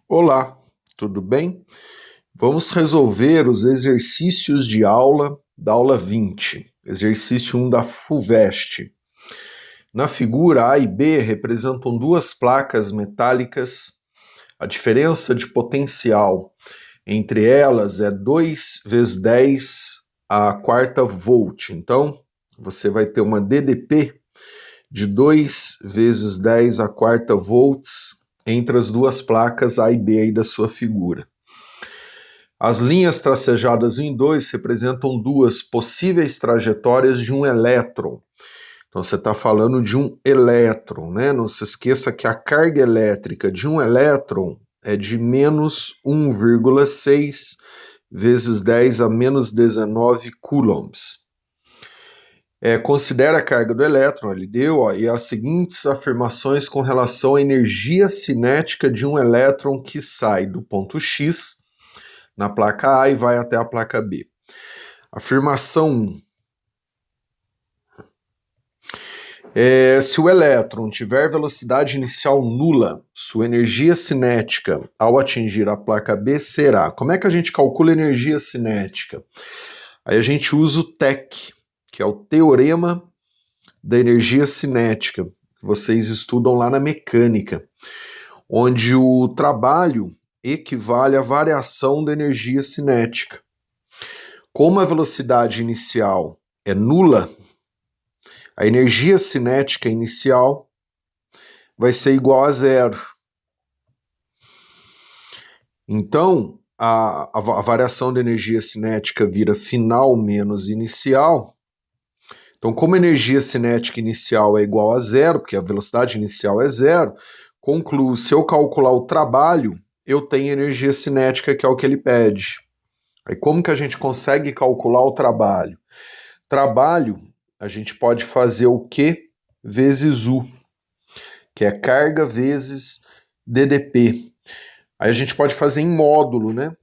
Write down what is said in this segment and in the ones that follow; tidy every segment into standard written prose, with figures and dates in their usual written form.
Olá, tudo bem? Vamos resolver os exercícios de aula da aula 20, exercício 1 da FUVEST. Na figura A e B representam duas placas metálicas. A diferença de potencial entre elas é 2 vezes 10 a quarta volt. Então, você vai ter uma DDP de 2 vezes 10 a quarta volts entre as duas placas A e B aí da sua figura. As linhas tracejadas 1 e 2 representam duas possíveis trajetórias de um elétron. Então você está falando de um elétron, né? Não se esqueça que a carga elétrica de um elétron é de menos 1,6 vezes 10 a menos 19 coulombs. Considera a carga do elétron, ele deu, e as seguintes afirmações com relação à energia cinética de um elétron que sai do ponto X na placa A e vai até a placa B. Afirmação 1. Se o elétron tiver velocidade inicial nula, sua energia cinética ao atingir a placa B será... Como é que a gente calcula energia cinética? Aí a gente usa o TEC, que é o Teorema da Energia Cinética, que vocês estudam lá na mecânica, onde o trabalho equivale à variação da energia cinética. Como a velocidade inicial é nula, a energia cinética inicial vai ser igual a zero. Então, a variação da energia cinética vira final menos inicial. Então, como a energia cinética inicial é igual a zero, porque a velocidade inicial é zero, concluo, se eu calcular o trabalho, eu tenho energia cinética, que é o que ele pede. Aí como que a gente consegue calcular o trabalho? Trabalho, a gente pode fazer o Q vezes U, que é carga vezes DDP. Aí a gente pode fazer em módulo, né?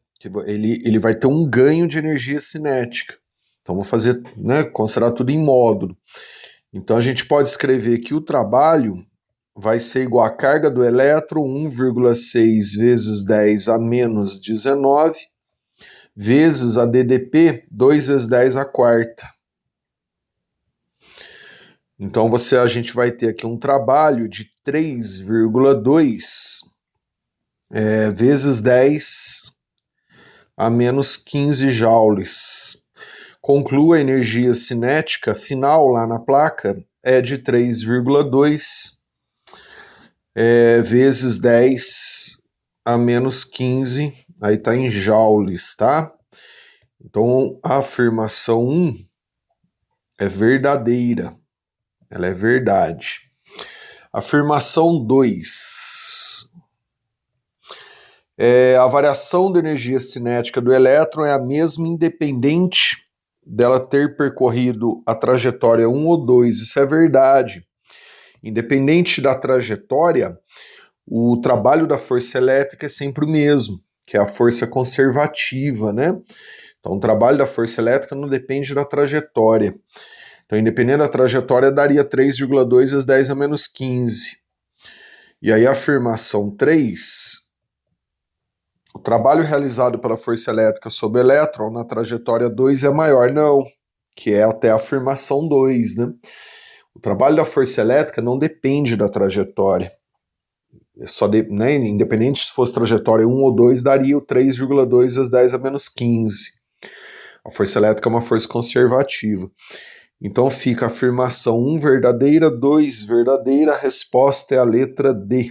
Ele vai ter um ganho de energia cinética. Então vou fazer, né, considerar tudo em módulo. Então a gente pode escrever que o trabalho vai ser igual a carga do elétron 1,6 vezes 10 a menos 19 vezes a DDP 2 vezes 10 a quarta. Então a gente vai ter aqui um trabalho de 3,2 vezes 10 a menos 15 joules. Conclua a energia cinética final lá na placa é de 3,2 vezes 10 a menos 15, aí está em joules, tá? Então a afirmação 1 é verdadeira, ela é verdade. Afirmação 2. A variação da energia cinética do elétron é a mesma independente dela ter percorrido a trajetória 1 ou 2. Isso é verdade. Independente da trajetória, o trabalho da força elétrica é sempre o mesmo, que é a força conservativa, né? Então o trabalho da força elétrica não depende da trajetória. Então, independente da trajetória, daria 3,2 vezes 10 a menos 15. E aí a afirmação 3, o trabalho realizado pela força elétrica sobre o elétron na trajetória 2 é maior. Não, que é até a afirmação 2, né? O trabalho da força elétrica não depende da trajetória. Né, independente se fosse trajetória 1 ou 2, daria o 3,2 vezes 10 a menos 15. A força elétrica é uma força conservativa. Então fica a afirmação 1 verdadeira, 2 verdadeira, a resposta é a letra D,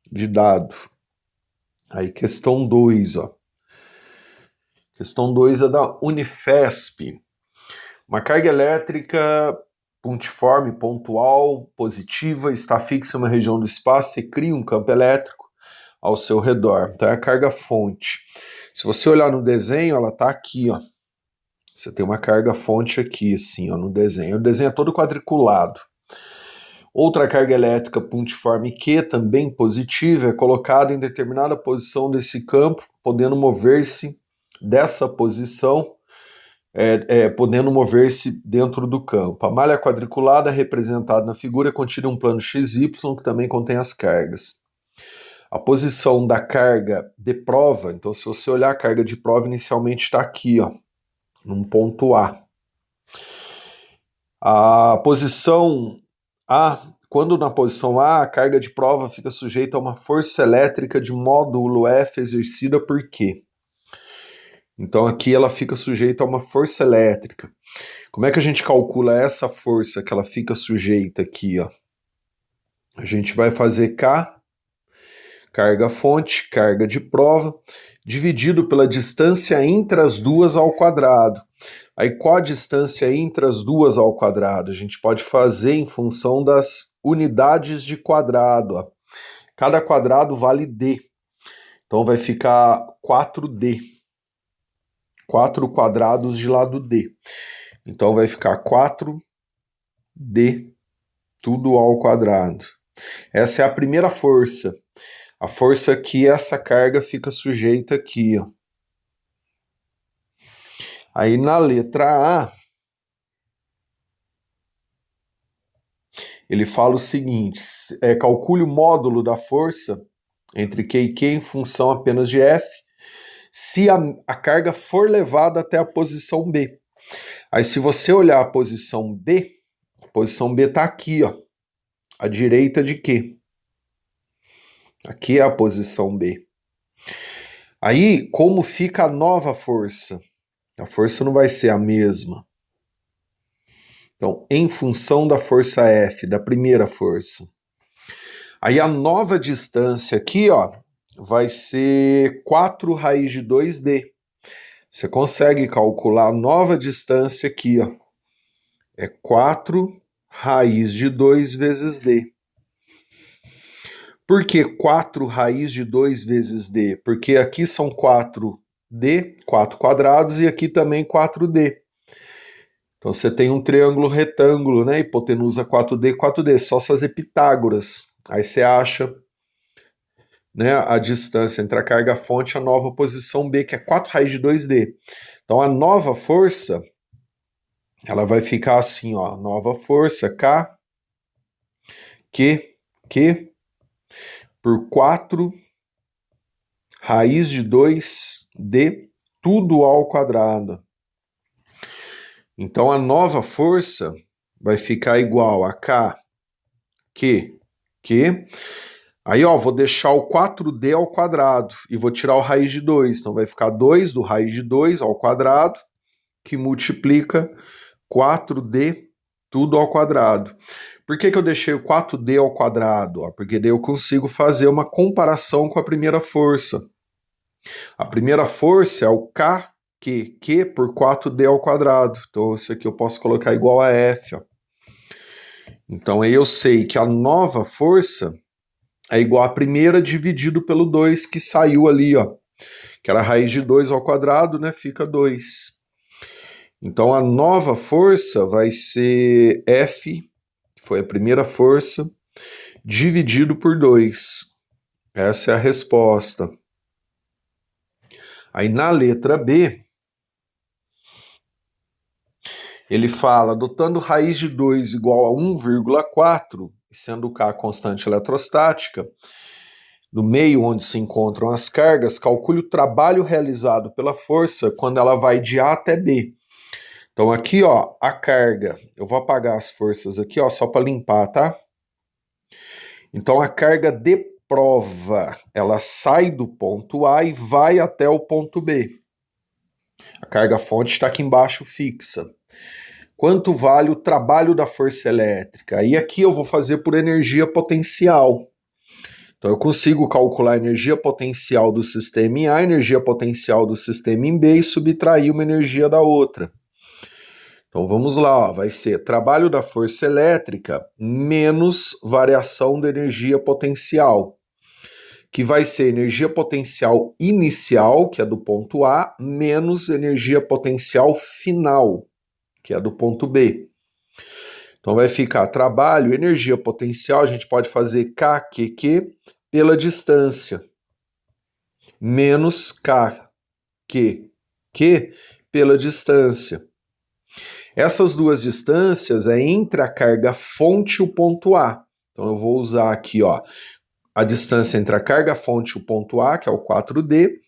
de dado. Aí questão 2, ó. Questão 2 é da Unifesp. Uma carga elétrica pontiforme, pontual, positiva, está fixa em uma região do espaço e cria um campo elétrico ao seu redor. Então é a carga fonte. Se você olhar no desenho, ela está aqui, ó. Você tem uma carga fonte aqui, assim, ó, no desenho. O desenho é todo quadriculado. Outra carga elétrica pontiforme Q, também positiva, é colocada em determinada posição desse campo, podendo mover-se dessa posição, podendo mover-se dentro do campo. A malha quadriculada representada na figura contém um plano XY que também contém as cargas. a posição da carga de prova, então se você olhar a carga de prova inicialmente está aqui, ó, num ponto A. A posição A, quando na posição A, a carga de prova fica sujeita a uma força elétrica de módulo F exercida por Q. Então aqui ela fica sujeita a uma força elétrica. Como é que a gente calcula essa força que ela fica sujeita aqui, ó? A gente vai fazer K, carga fonte, carga de prova, dividido pela distância entre as duas ao quadrado. Aí qual a distância entre as duas ao quadrado? A gente pode fazer em função das unidades de quadrado, ó. Cada quadrado vale D. Então vai ficar 4D. 4 quadrados de lado D. Então vai ficar 4D, tudo ao quadrado. Essa é a primeira força. A força que essa carga fica sujeita aqui, ó. Aí na letra A, ele fala o seguinte, calcule o módulo da força entre Q e Q em função apenas de F, se a carga for levada até a posição B. Aí se você olhar a posição B está aqui, ó, à direita de Q. Aqui é a posição B. Aí, como fica a nova força? A força não vai ser a mesma. Então, em função da força F, da primeira força. Aí a nova distância aqui, ó, vai ser 4 raiz de 2D. Você consegue calcular a nova distância aqui, ó. É 4 raiz de 2 vezes D. Por que 4 raiz de 2 vezes D? Porque aqui são 4D, 4 quadrados, e aqui também 4D. Então você tem um triângulo retângulo, né? Hipotenusa 4D, 4D. Só fazer Pitágoras. Aí você acha, né, a distância entre a carga-fonte e a nova posição B, que é 4 raiz de 2D. Então a nova força, ela vai ficar assim, ó. Nova força, K, Q, por 4 raiz de 2D, tudo ao quadrado. Então a nova força vai ficar igual a K, Q. Aí, ó, vou deixar o 4D ao quadrado e vou tirar o raiz de 2. Então vai ficar 2 do raiz de 2 ao quadrado, que multiplica 4D tudo ao quadrado. Por que eu deixei o 4D ao quadrado? Ó, porque daí eu consigo fazer uma comparação com a primeira força. A primeira força é o Q por 4D ao quadrado. Então isso aqui eu posso colocar igual a F, ó. Então aí eu sei que a nova força é igual à primeira dividido pelo 2 que saiu ali, ó. Que era a raiz de 2 ao quadrado, né? Fica 2. Então a nova força vai ser F, que foi a primeira força, dividido por 2. Essa é a resposta. Aí na letra B, ele fala, adotando raiz de 2 igual a 1,4, sendo K a constante eletrostática, no meio onde se encontram as cargas, calcule o trabalho realizado pela força quando ela vai de A até B. Então aqui, ó, a carga, eu vou apagar as forças aqui, ó, só para limpar, tá? Então a carga de prova, ela sai do ponto A e vai até o ponto B. A carga fonte está aqui embaixo fixa. Quanto vale o trabalho da força elétrica? E aqui eu vou fazer por energia potencial. Então eu consigo calcular a energia potencial do sistema em A, energia potencial do sistema em B e subtrair uma energia da outra. Então vamos lá, ó, vai ser trabalho da força elétrica menos variação da energia potencial, que vai ser energia potencial inicial, que é do ponto A, menos energia potencial final, que é do ponto B. Então vai ficar trabalho, energia potencial, a gente pode fazer KQQ pela distância, menos KQQ pela distância. Essas duas distâncias é entre a carga fonte e o ponto A. Então eu vou usar aqui, ó, a distância entre a carga-fonte e o ponto A, que é o 4D,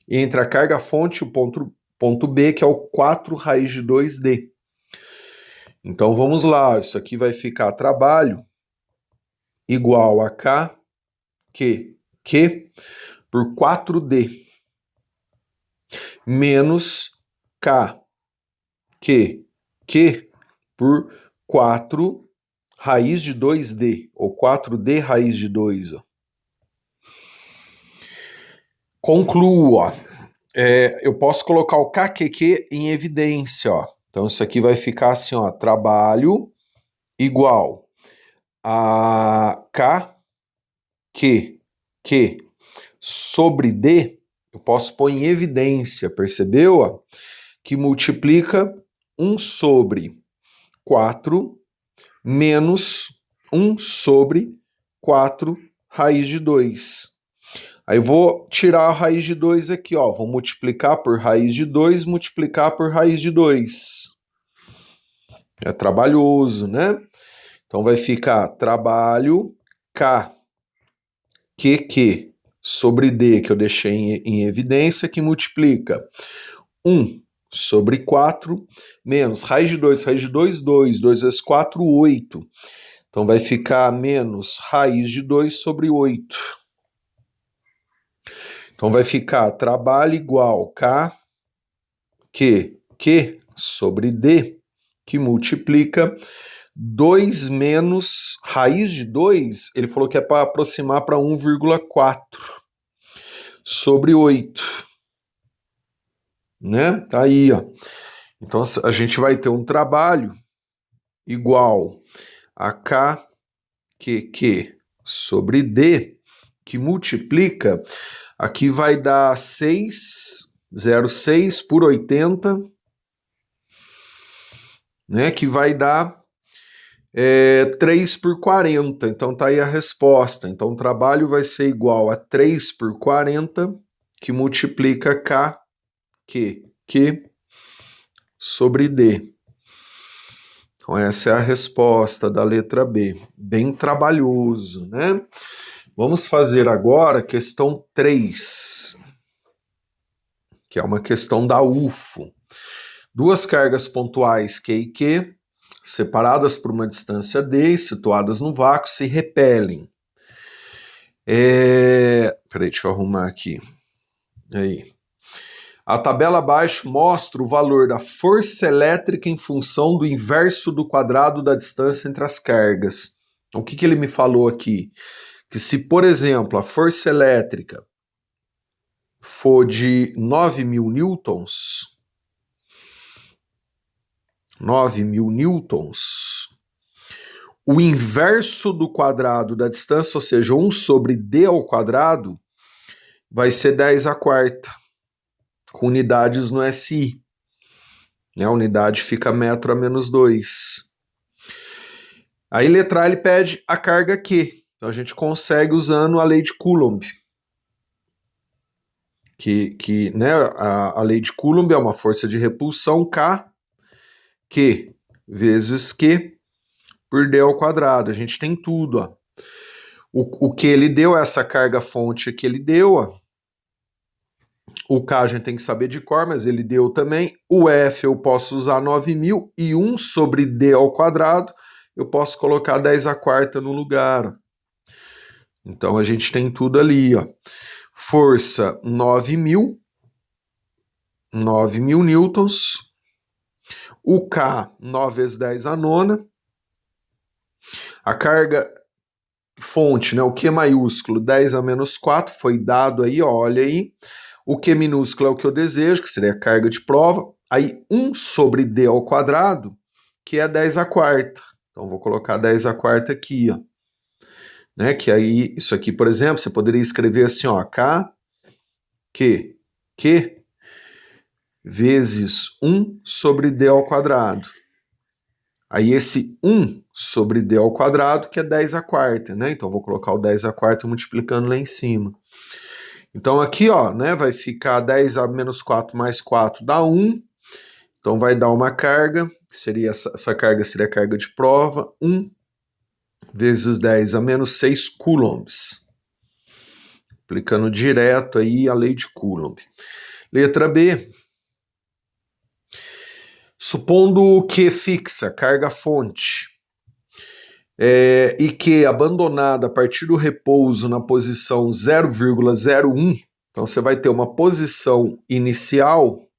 e entre a carga-fonte e o ponto B, que é o 4 raiz de 2D. Então vamos lá, isso aqui vai ficar trabalho igual a K, Q por 4D, menos K, Q por 4 raiz de 2D, ou 4D raiz de 2. Ó. Concluo, ó. Eu posso colocar o KQQ em evidência, ó. Então isso aqui vai ficar assim, ó, trabalho igual a K, Q sobre D, eu posso pôr em evidência, percebeu? Ó? Que multiplica 1 sobre 4 menos 1 sobre 4 raiz de 2. Aí eu vou tirar a raiz de 2 aqui, ó. Vou multiplicar por raiz de 2, multiplicar por raiz de 2. É trabalhoso, né? Então vai ficar trabalho K, Q sobre D, que eu deixei em evidência, que multiplica 1 sobre 4, menos raiz de 2, 2 vezes 4, 8. Então vai ficar menos raiz de 2 sobre 8. Então vai ficar trabalho igual K, Q sobre D, que multiplica 2 menos raiz de 2, ele falou que é para aproximar para 1,4 sobre 8. Né? Tá aí, ó. Então a gente vai ter um trabalho igual a K, Q sobre D, que multiplica, aqui vai dar 6,06 por 80, né, que vai dar 3 por 40, então tá aí a resposta. Então o trabalho vai ser igual a 3 por 40, que multiplica K, Q sobre D. Então essa é a resposta da letra B. Bem trabalhoso, né? Vamos fazer agora a questão 3, que é uma questão da UFO. Duas cargas pontuais Q e Q, separadas por uma distância D e situadas no vácuo, se repelem. Peraí, deixa eu arrumar aqui. Aí. A tabela abaixo mostra o valor da força elétrica em função do inverso do quadrado da distância entre as cargas. Então, o que ele me falou aqui? Que se, por exemplo, a força elétrica for de 9.000 newtons, 9.000 newtons, o inverso do quadrado da distância, ou seja, 1 sobre d ao quadrado, vai ser 10 à quarta, com unidades no SI. A unidade fica metro a menos 2. Aí, letra A, ele pede a carga Q. Então, a gente consegue usando a lei de Coulomb. Né, a lei de Coulomb é uma força de repulsão K, Q vezes Q por D ao quadrado. A gente tem tudo, ó. O que ele deu, essa carga fonte que ele deu, ó. O K a gente tem que saber de cor, mas ele deu também. O F eu posso usar 9.000 e 1 sobre D ao quadrado, eu posso colocar 10 à quarta no lugar. Ó. Então a gente tem tudo ali, ó. Força 9.000 newtons. O K, 9 vezes 10 à nona. A carga fonte, né, o Q maiúsculo, 10 a menos 4, foi dado aí, ó, olha aí. O Q minúsculo é o que eu desejo, que seria a carga de prova. Aí 1 sobre D ao quadrado, que é 10 à quarta. Então vou colocar 10 à quarta aqui, ó. Né, que aí, isso aqui, por exemplo, você poderia escrever assim, ó, K, Q vezes 1 sobre D ao quadrado. Aí esse 1 sobre D ao quadrado, que é 10 à quarta, né? Então vou colocar o 10 à quarta multiplicando lá em cima. Então aqui, ó, né, vai ficar 10 a menos 4 mais 4 dá 1. Então vai dar uma carga, que seria essa carga seria a carga de prova, 1 vezes 10 a menos 6 coulombs. aplicando direto aí a lei de Coulomb. Letra B. Supondo que fixa, carga-fonte, e que abandonada a partir do repouso na posição 0,01, então você vai ter uma posição inicial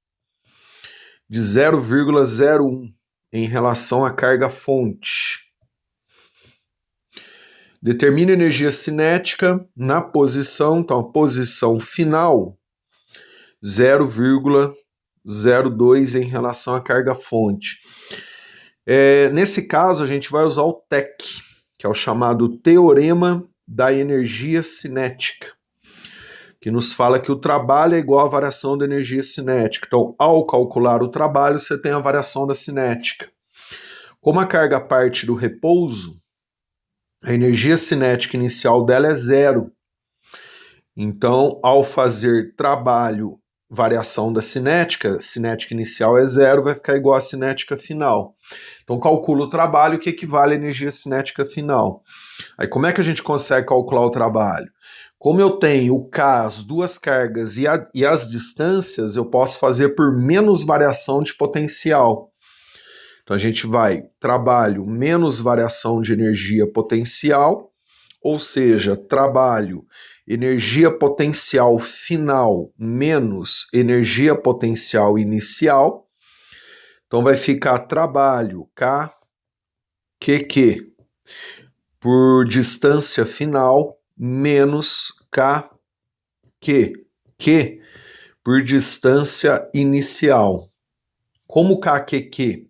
de 0,01 em relação à carga-fonte. Determina a energia cinética na posição, então a posição final, 0,02 em relação à carga-fonte. Nesse caso, a gente vai usar o TEC, que é o chamado Teorema da Energia Cinética, que nos fala que o trabalho é igual à variação da energia cinética. Então, ao calcular o trabalho, você tem a variação da cinética. Como a carga parte do repouso, a energia cinética inicial dela é 0. Então, ao fazer trabalho, variação da cinética inicial é 0, vai ficar igual à cinética final. Então, calcula o trabalho, que equivale à energia cinética final. Aí, como é que a gente consegue calcular o trabalho? Como eu tenho o K, as duas cargas e as distâncias, eu posso fazer por menos variação de potencial. Então, a gente vai trabalho menos variação de energia potencial, ou seja, trabalho energia potencial final menos energia potencial inicial. Então vai ficar trabalho K, QQ, por distância final, menos K, Q, por distância inicial. Como K, QQ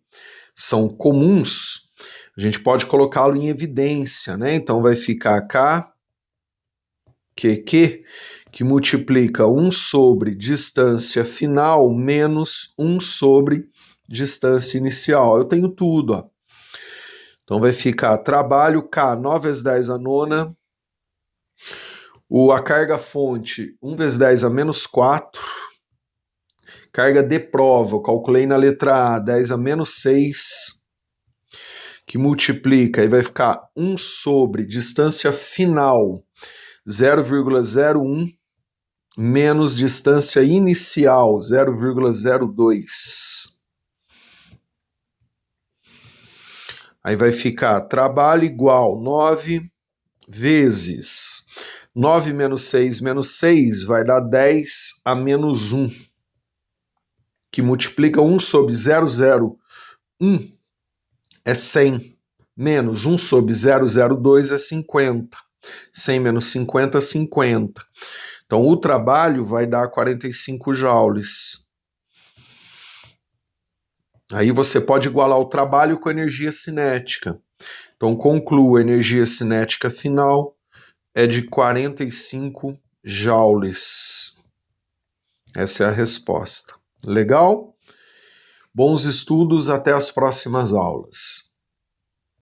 são comuns, a gente pode colocá-lo em evidência, né? Então vai ficar K, QQ, que multiplica 1 sobre distância final menos 1 sobre distância inicial. Eu tenho tudo, ó. Então vai ficar trabalho K, 9 vezes 10 a nona. A carga-fonte, 1 vezes 10 a menos 4. Carga de prova, eu calculei na letra A, 10 a menos 6. Que multiplica, aí vai ficar 1 sobre distância final, 0,01, menos distância inicial, 0,02. Aí vai ficar trabalho igual 9 vezes 9 menos 6 vai dar 10 a menos 1, que multiplica 1 sobre 001 é 100, menos 1 sobre 002 é 50. 100 menos 50 é 50. Então o trabalho vai dar 45 joules. Aí você pode igualar o trabalho com a energia cinética. Então concluo, a energia cinética final é de 45 joules. Essa é a resposta. Legal? Bons estudos, até as próximas aulas.